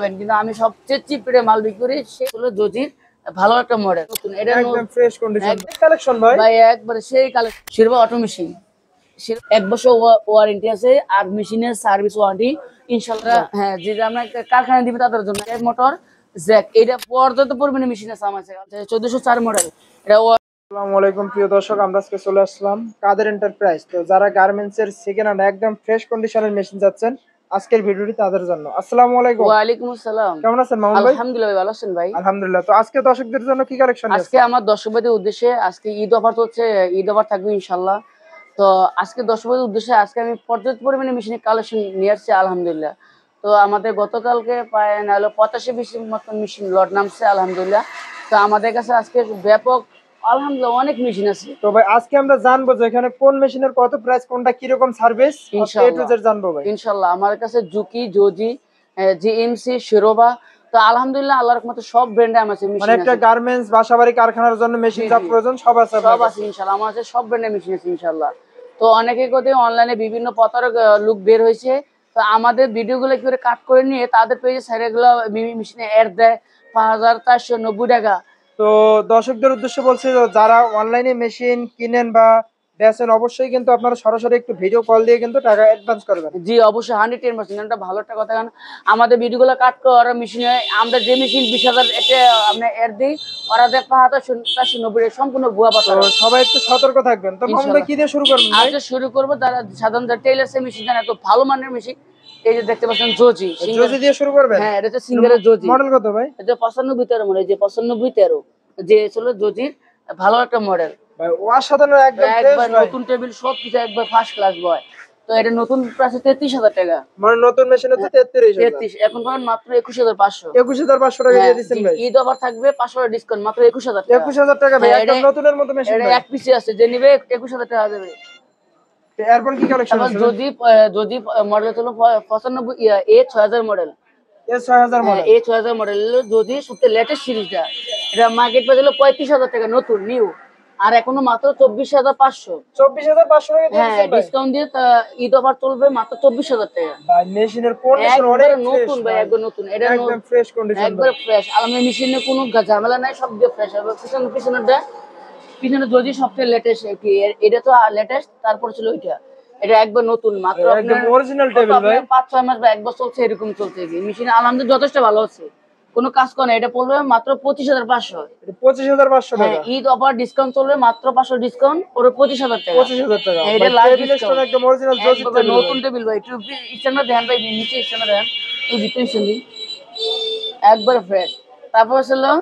পাবেন, কিন্তু আমি সবচেয়ে চিপ রেটে মাল বিক্রি করি সেগুলো জজির ভালো একটা মডেল। এটা একদম ফ্রেশ কন্ডিশন কালেকশন ভাই। ভাই একবারে সেই কালেকশন। শিরবা অটো মেশিন, 1 বছর ওয়ারেন্টি আছে, আর মেশিনের সার্ভিস ওয়ারেন্টি ইনশাআল্লাহ। হ্যাঁ, যে আমরা কারখানা দিবে তাদের জন্য। এক মোটর জ্যাক, এটা পর্যাপ্ত পরিমাণে মেশিন আছে আমার কাছে, 1404 মডেল। এটা আসসালামু আলাইকুম প্রিয় দর্শক, আমরা আজকে চলে আসলাম কাদের এন্টারপ্রাইজ। তো যারা গার্মেন্টস এর সেকেন্ড হ্যান্ড একদম ফ্রেশ কন্ডিশনের মেশিন যাচ্ছেন, আজকের ভিডিওটি তাদের জন্য। আসসালামু আলাইকুম। ওয়ালাইকুম আসসালাম। কেমন আছেন মামুন ভাই? আলহামদুলিল্লাহ ভাই, ভালো আছেন ভাই? আলহামদুলিল্লাহ। তো আজকে দর্শকদের জন্য কি কালেকশন নিয়ে আজকে আসছেন? আমার দর্শকদের উদ্দেশ্যে আজকে ঈদ অফার হচ্ছে, ঈদ অফার থাকবে ইনশাআল্লাহ। তো আজকে দর্শকদের উদ্দেশ্যে আজকে আমি পর্যাপ্ত পরিমাণে মেশিনের কালেকশন নিয়ে আসছি আলহামদুলিল্লাহ। তো আমাদের গতকালকে প্রায় না হলো 85 মতন মেশিন লট নামছে আলহামদুলিল্লাহ। তো আমাদের কাছে আজকে ব্যাপক আলহামদুলিল্লাহ অনেক মেশিন আছে। তো ভাই আজকে আমরা জানবো যে এখানে কোন মেশিনের কত প্রাইস, কোনটা কি রকম সার্ভিস, এ টু ইনশাআল্লাহ জেড জানবো ভাই। ইনশাআল্লাহ আমার কাছে জুকি, জোজি, জিএমসি, শিরোবা, তো আলহামদুলিল্লাহ আল্লাহর রহমতে সব ব্র্যান্ডে আমার কাছে মানে মেশিন একটা আছে। গার্মেন্টস বাসাবাড়ি কারখানার জন্য মেশিন জি যা জি, প্রয়োজন সব আছে আপনার সব আছে কাছে। ইনশাআল্লাহ, আমার কাছে সব ব্র্যান্ডের মেশিন আছে ইনশাআল্লাহ। তো অনেকে কোথায় অনলাইনে বিভিন্ন প্রতারক লুক বের হয়েছে, তো আমাদের ভিডিওগুলো কি করে কাট করে নিয়ে তাদের পেজে সাইডে গুলো মেশিনে অ্যাড দেয় 5490 টাকা। তো দর্শকদের উদ্দেশ্যে বলছি যে যারা অনলাইনে মেশিন কিনেন বা বেচেন, অবশ্যই কিন্তু আপনারা সরাসরি একটু ভিডিও কল দিয়ে কিন্তু টাকা অ্যাডভান্স করবেন। জি অবশ্যই 110%, এটা ভালো একটা কথা। কারণ আমাদের ভিডিওগুলো কাট করা মেশিনে আমরা যে মেশিন 20,000 এটা আমরা অ্যাড দিই, ওরা দেয় 7590, সম্পূর্ণ ভুয়া তো প্রতারক। সবাই একটু সতর্ক থাকবেন। তো মামুন ভাই ইনশাআল্লাহ কি দিয়ে শুরু করবেন ভাই? আজকে শুরু করবো, তারা সাধারণত টেইলার্স এর মেশিন জানে, এত ভালো মানের মেশিন। এই যে দেখতে পাচ্ছেন জোজি সিঙ্গেল। জোজি দিয়ে শুরু করবেন? হ্যাঁ, এটা হচ্ছে সিঙ্গেলের জোজি। মডেল কত ভাই? এটা 9513 মডেল, যে 9513 যে ছিল জোজির ভালো একটা মডেল। ভাই অসাধারণ, একদম ফ্রেশ একবার ভাই। নতুন টেবিল সব কিছু একবার ফার্স্ট ক্লাস বয়। তো এটা নতুন প্রাইস 33,000 টাকা। মানে নতুন মেশিন হচ্ছে 33,000। 33 এখন পাবেন মাত্র 21,500। 21,500 টাকা হ্যাঁ দিয়ে দিচ্ছেন জি, ভাই। ঈদ অফার থাকবে 500 টাকা ডিসকাউন্ট, মাত্র 21,000 টাকা। 21,000 টাকা ভাই, হ্যাঁ, একদম নতুনের মতো মেশিন এটা ভাই। এক পিসি আছে, যে নিবে 21,000 টাকা দেবে। তো এরপর কি কালেকশন তারপর আছে? যদি যদি মডেল হলো 95 এ 6000 মডেল। এ 6000 হ্যাঁ, মডেল। এ 6000 মডেল যদি সবচেয়ে লেটেস্ট সিরিজটা, এটা মার্কেট প্রাইস হলো 35,000 টাকা নতুন নিউ, আর এখনো মাত্র 24,500। 24,500 টাকা দিয়ে হ্যাঁ, দিচ্ছেন ভাই। ডিসকাউন্ট দিয়ে ঈদ অফার চলবে মাত্র 24,000 টাকা। ভাই মেশিনের কন্ডিশন একবার অনেক ফ্রেশ নতুন ভাই, ভাই। একবার নতুন। এটা একদম ফ্রেশ কন্ডিশন একবার ভাই। ফ্রেশ, আলামে মেশিনে কোনো ঝামেলা নাই, সব দিয়ে ফ্রেশ হবে। পিছনেরটা, পিছনে যদি সবচেয়ে লেটেস্ট কি, এটা তো লেটেস্ট, তারপর ছিল ওইটা। এটা একবার নতুন মাত্র একদম আপনার অরিজিনাল টেবিল ভাই। 5-6 মাস বা 1 বছর চলছে, এরকম চলছে কি মেশিন আলহামদুলিল্লাহ যথেষ্ট ভালো আছে, কোনো কাজ করে না। এটা পড়বে মাত্র 25,500। এটা 25,500 হ্যাঁ, টাকা। ঈদ অফার ডিসকাউন্ট চলবে, মাত্র 500 ডিসকাউন্ট ওর 25,000 টাকা। 25,000 টাকা হ্যাঁ, এটা ভাই। Last table stone discount. একদম অরিজিনাল জর্জি একবার টেবিল নতুন ভাই। টেবিল ভাই, একটু স্ট্যান্ডার্ড দেন ভাই, নিচে স্ট্যান্ডার্ড দেন, ওই ভিতরে স্ট্যান্ডি একবার ফ্রেশ। তারপর হলো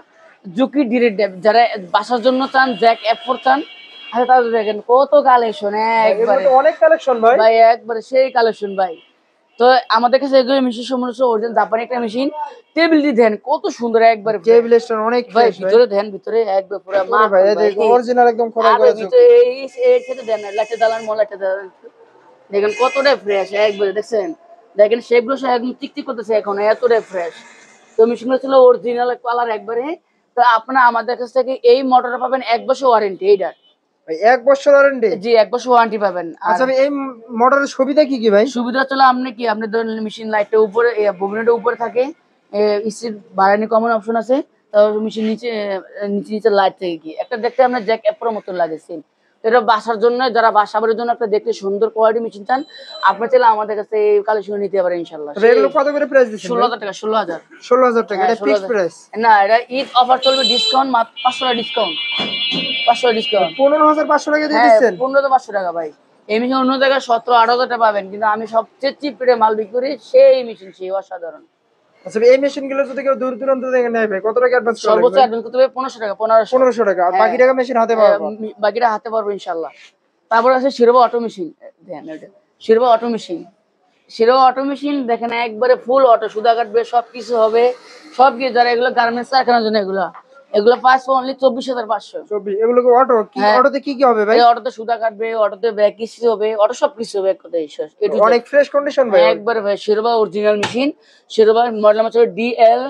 জুকি ডিরেক্ট ডেপ, যারা বাসার জন্য চান, জ্যাক F4 চান, আচ্ছা তাদের দেখেন কত কালেকশন এগুলো একবারে তো অনেক কালেকশন ভাই। ভাই, একবারে সেই কালেকশন ভাই। তো আমাদের কাছে এগুলো মেশিন সম্বন্ধে অরিজিনাল জাপানি একটা মেশিন। টেবিলটি দেন কত সুন্দর একবারে টেবিল স্টোন অনেক ভাই, ফ্রেশ ভাই। ভিতরে দেন, ভিতরে একবার পুরো মা ভাই ভাই। দেখো অরিজিনাল একদম খোদাই আর করা ভিতরে চোখে। এই থেকে দেন লাইটে দালান লাইটে দালান, দেখেন কতটা ফ্রেশ একবারে। দেখছেন, দেখেন শেপগুলো সব একদম টিকটিক করতেছে এখন, এতটাই ফ্রেশ। তো মেশিনগুলো ছিল অরিজিনাল কালার একবারে। তো আপনারা আমাদের কাছ থেকে এই মোটরটা পাবেন 1 বছর ওয়ারেন্টি। এইটা ভাই 1 বছর ওয়ারেন্টি? জি 1 বছর ওয়ারেন্টি পাবেন। আর আচ্ছা ভাই এই মডেলের সুবিধা কি কি ভাই? সুবিধা হচ্ছে আপনি কি, আপনি ধরেন মেশিন লাইটের উপরে ববিনেটের উপরে থাকে, স্পিড বাড়ানি কমন অপশন আছে। তারপর মেশিন নিচে নিচে নিচে লাইট থেকে কি একটা দেখতে আপনার জ্যাক অ্যাপের মতো লাগে সেম। তো এটা বাসার জন্য, যারা বাসাবাড়ির জন্য একটা দেখতে সুন্দর কোয়ালিটি মেশিন চান, আপনি চাইলে আমাদের কাছে এই কালেকশন নিতে পারেন ইনশাআল্লাহ। তবে এগুলো কত করে প্রাইস দিচ্ছেন? 16,000 টাকা, 16,000। 16,000 টাকা। হ্যাঁ, এটা ফিক্সড 16,000। প্রাইস? না, এটা ঈদ অফার চলবে, ডিসকাউন্ট মাত্র 500 টাকা ডিসকাউন্ট, 500 টাকা ডিসকাউন্ট। 15,500 টাকা দিয়ে হ্যাঁ, দিচ্ছেন? 15,500 টাকা ভাই। এই মেশিন অন্য জায়গায় 17-18,000 টাকা পাবেন, কিন্তু আমি সবচেয়ে চিপ রেটে মাল বিক্রি করি, সেই মেশিন সেই অসাধারণ। আচ্ছা এই মেশিন গুলো যদি কেউ দূর দূরান্ত থেকে নেয় ভাই, কত টাকা অ্যাডভান্স করা সর্বোচ্চ লাগবে? অ্যাডভান্স করতে হবে 1500 টাকা, 1500। 1500 টাকা। আর হ্যাঁ, বাকি টাকা মেশিন হাতে পাওয়া যাবে? বাকিটা হাতে পারবো ইনশাআল্লাহ। তারপর আছে শিরোবা অটো মেশিন। দেখেন এটা শিরোবা অটো মেশিন। শিরোবা অটো মেশিন দেখেন একবারে ফুল অটো, সুতা কাটবে, সবকিছু হবে, সবকিছু। যারা এগুলো গার্মেন্টস কারখানার জন্য, এগুলো পাঁচ অনলি 24,500। 24 এগুলো কি অটো? কি হ্যাঁ, অটোতে কি কি হবে ভাই? এই অটোতে সুতা কাটবে, অটোতে ব্যাক কিছু হবে, অটো সবকিছু হবে এক কথায় শেষ। অনেক ফ্রেশ কন্ডিশন ভাই। একবারে ভাই শিরোবা অরিজিনাল মেশিন। শিরোবা মডেল নাম্বার হচ্ছে DL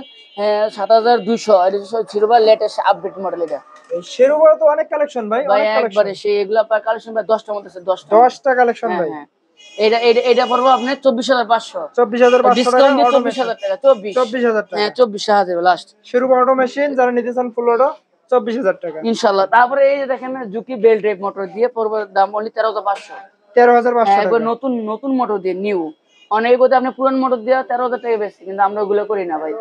7200। এটা শিরোবা লেটেস্ট আপডেট মডেল। এটা এই শেরুবার তো অনেক কালেকশন ভাই, ভাই অনেক কালেকশন। একবারে সেই এগুলা কালেকশন ভাই 10টার মধ্যে আছে, 10টা। 10টা কালেকশন হ্যাঁ ভাই। হ্যাঁ, এটা এটা এটা পড়বো আপনার 24,500, 24,500 টাকা ডিসকাউন্ট দিয়ে অটো 24,000 টাকা, 24, 24,000 টাকা। হ্যাঁ 24,000 লাস্ট শিরোপা অটো মেশিন যারা নিতে চান ফুল অটো 24,000 টাকা। ইনশাল্লাহ। তারপরে এই যে দেখেন জুকি বেল টাইপ মোটর দিয়ে পড়বে দাম অনলি 13,500। 13,500 একবার টাকা। নতুন নতুন মোটর দিয়ে নিউ। অনেকে কোথায় আপনি পুরান মোটর দিয়ে 13,000 টাকা বেশি, কিন্তু আমরা ওগুলো করি না ভাই।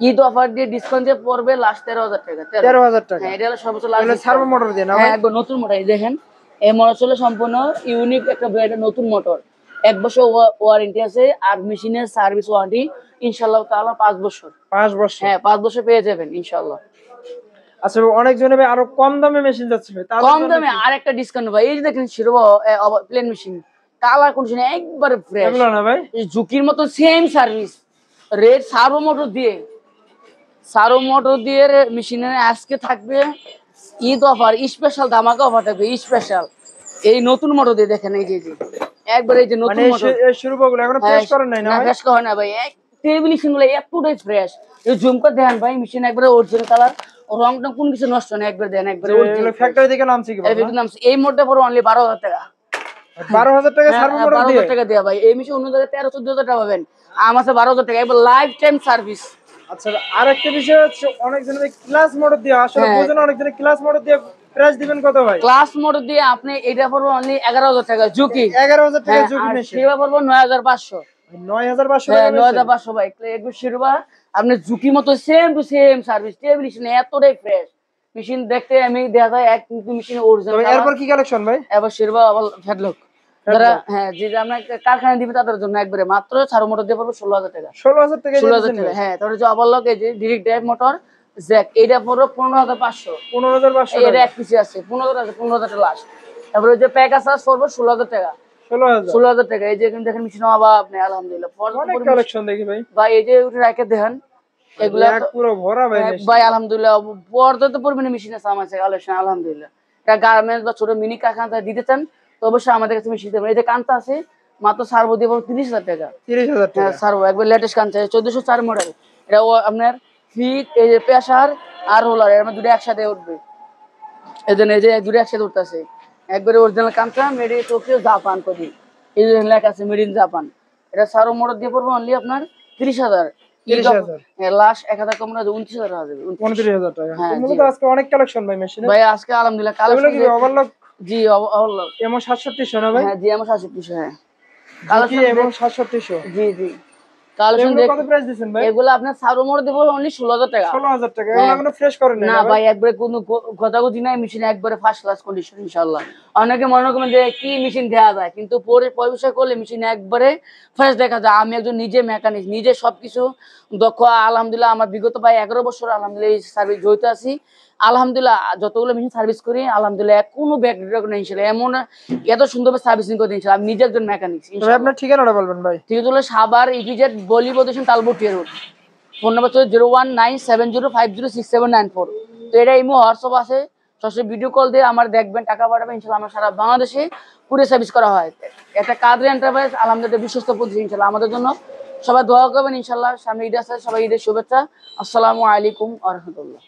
ঈদ অফার দিয়ে ডিসকাউন্ট দিয়ে পড়বে লাস্ট 13,000 টাকা। 13,000 টাকা। হ্যাঁ এটা হলো সর্বোচ্চ এগুলো লাস্ট সার্ভো মোটর দিয়ে না হ্যাঁ ভাই? একবার নতুন মোটর। এই দেখেন এই মোটর হলো সম্পূর্ণ ইউনিক একটা ব্র্যান্ডের নতুন মোটর। 1 বছর ওয়ারেন্টি আছে, আর মেশিনের সার্ভিস ওয়ারেন্টি ইনশাআল্লাহ তাআলা 5 বছর। 5 বছর। হ্যাঁ 5 বছর পেয়ে যাবেন ইনশাআল্লাহ। আচ্ছা অনেক জনে ভাই আরো কম দামে মেশিন যাচ্ছে ভাই, তাদের কম জন্য দামে কি? আর একটা ডিসকাউন্ট ভাই। এই যে দেখেন শিরোবা প্লেন মেশিন, কালার কন্ডিশন একবারে ফ্রেশ, এগুলো না ভাই? ঝুঁকির মতো same service red servo motor দিয়ে মেশিনের আজকে থাকবে ঈদ অফার স্পেশাল, ধামাকা অফার থাকবে স্পেশাল। এই নতুন মোটর দিয়ে দেখেন, এই যে একবারে এই যে মানে নতুন মোটর। এই শিরোপাগুলো এখনো হ্যাঁ, ফ্রেশ করেন নাই না না ভাই? ফ্রেশ করা না ভাই, এক টেবিল গুলো এতটাই ফ্রেশ। এই জুম করে দেখেন ভাই, মেশিন একবারে অরিজিনাল কালার, রং টং কোন কিছু নষ্ট না, একবার দেন একবারে এগুলো অরিজিনাল ফ্যাক্টরি থেকে নামছে কি ভাই? এই মোটরটা পড়ো অনলি 12,000 টাকা। 12,000 টাকা সার্ভো মোটর দিয়ে? 12,000 টাকা দেওয়া ভাই। এই মেশিন অন্য জায়গায় 13-14,000 টাকা পাবেন, আমার কাছে 12,000 টাকা, একবার লাইফ টাইম সার্ভিস। আচ্ছা আরেকটা বিষয় হচ্ছে অনেক জনের ক্লাস মোটর দিয়ে আসলে হ্যাঁ। বোঝেন, অনেক জনের ক্লাস মোটর দিয়ে প্রাইস দিবেন কত ভাই? ক্লাস মোটর দিয়ে আপনি এটা পড়বো অনলি 11,000 টাকা ঝুঁকি। 11,000 টাকা হ্যাঁ, ঝুঁকি আর মেশিন। সেবা পড়বো 9,500। 9,500 হ্যাঁ টাকা মেশিন। 9,500 ভাই। একবার শিরোবা আপনি ঝুঁকি মতো same to same service, table এতটাই ফ্রেশ মেশিন। দেখতে আমি দেখা যায় এক মেশিন তবে অরিজিনাল। এরপর কি কালেকশন ভাই? এবার শিরোবা আবার ফেডলক যারা, হ্যাঁ যে আপনার কারখানা দিবে তাদের জন্য একবারে মাত্র ছাড়ো মোটর দিয়ে পড়বো 16,000 টাকা। 16,000 টাকা 16,000 টাকা হ্যাঁ। তারপরে যে ওভারলক এই যে ডিরেক্ট ড্রাইভ মোটর জ্যাক, এটা পড়বো 15,500। 15,500 এর টাকা। এক পিসি আছে 15,000 আছে, 15,000 টাকা লাস্ট। তারপরে ওই যে প্যাক আছে পড়বো 16,000 টাকা। 16,000 16,000 টাকা। এই যে এখানে দেখেন মেশিন অভাব আপনি আলহামদুলিল্লাহ অনেক কালেকশন দেখি ভাই। ভাই। এই যে উঠে রাখে দেখেন এগুলা এক পুরো ভরা ভাই মেশিন। ভাই আলহামদুলিল্লাহ পর্যাপ্ত পরিমাণে মেশিন আছে আমার কাছে কালেকশন আলহামদুলিল্লাহ। এটা গার্মেন্টস বা ছোট মিনি কারখানা দিতে চান তো অবশ্যই আমাদের কাছে মেশিন দেবেন। এই যে কান্তা আছে মাত্র সার্ভো দিয়ে 30,000 টাকা। 30,000 হ্যাঁ টাকা। সার্ভো একবার লেটেস্ট কান্তা 1404 মডেল। এটা আপনার ফিট এই যে প্রেসার আর রোলার এর মধ্যে দুটো একসাথে উঠবে। এজন্য এই যে দুটো একসাথে উঠতেছে একবারে অরিজিনাল কান্তা, মেড ইন টোকিও জাপান কদি। এই যে লেখা আছে মেড ইন জাপান। এটা সার্ভো মোটর দিয়ে পড়বো অনলি আপনার 30,000। 30,000। লাস্ট 1,000 কম না 29,000 টাকা দেবে। 29,000 টাকা। হ্যাঁ, তো মূলত জি। আজকে অনেক কালেকশন ভাই মেশিনে। ভাই আজকে আলহামদুলিল্লাহ এগুলো কালেকশন কি ওভারলক জি অবশ্যই। এমন 700 না ভাই? হ্যাঁ জি আমার 700 হ্যাঁ কি এমন 700? জি জি কালেকশন এগুলো কত প্রাইস দিবেন ভাই? এগুলো আপনার সার্ভো মোটর দেবো অনলি 16,000 টাকা। 16,000 টাকা। হ্যাঁ। এগুলো এখনো ফ্রেশ করেন নাই না না ভাই ভাই? একবারে কোনো গজাগজি নাই, মেশিন একবারে ফার্স্ট ক্লাস কন্ডিশন ইনশাআল্লাহ। অনেকে মনে করেন যে কি মেশিন দেওয়া যায়, কিন্তু পরে পয়সা করলে মেশিন একবারে ফ্রেশ দেখা যায়। আমি একজন নিজে মেকানিক, নিজে সবকিছু দক্ষ আলহামদুলিল্লাহ। আমার বিগত ভাই 11 বছর আলহামদুলিল্লাহ এই সার্ভিস জড়িত আছি আলহামদুলিল্লাহ। যতগুলো মেশিন সার্ভিস করি আলহামদুলিল্লাহ কোনো ব্যাকগ্রাউন্ড নেই ইনশাআল্লাহ। এমন এত সুন্দরভাবে সার্ভিসিং করে ইনশাআল্লাহ। আমি নিজে একজন মেকানিক তবে ইনশাআল্লাহ। আপনার ঠিকানাটা বলবেন ভাই। ঠিক হলো সাভার ইপিজেড বলি প্রদর্শন তালবটিয়া রোড। ফোন নাম্বার হচ্ছে 01970506794। তো এটা ইমো হোয়াটসঅ্যাপ আছে, সরাসরি ভিডিও কল দিয়ে আমার দেখবেন, টাকা পাঠাবেন ইনশাআল্লাহ। আমার সারা বাংলাদেশে পুরো সার্ভিস করা হয়। একটা কাদের এন্টারপ্রাইজ আলহামদুলিল্লাহ বিশ্বস্ত প্রতিষ্ঠান ইনশাআল্লাহ। আমাদের জন্য সবাই দোয়া করবেন ইনশাআল্লাহ। সামনে ঈদ আছে, সবাই ঈদের শুভেচ্ছা। আসসালামু আলাইকুম ওয়া রাহমাতুল্লাহ।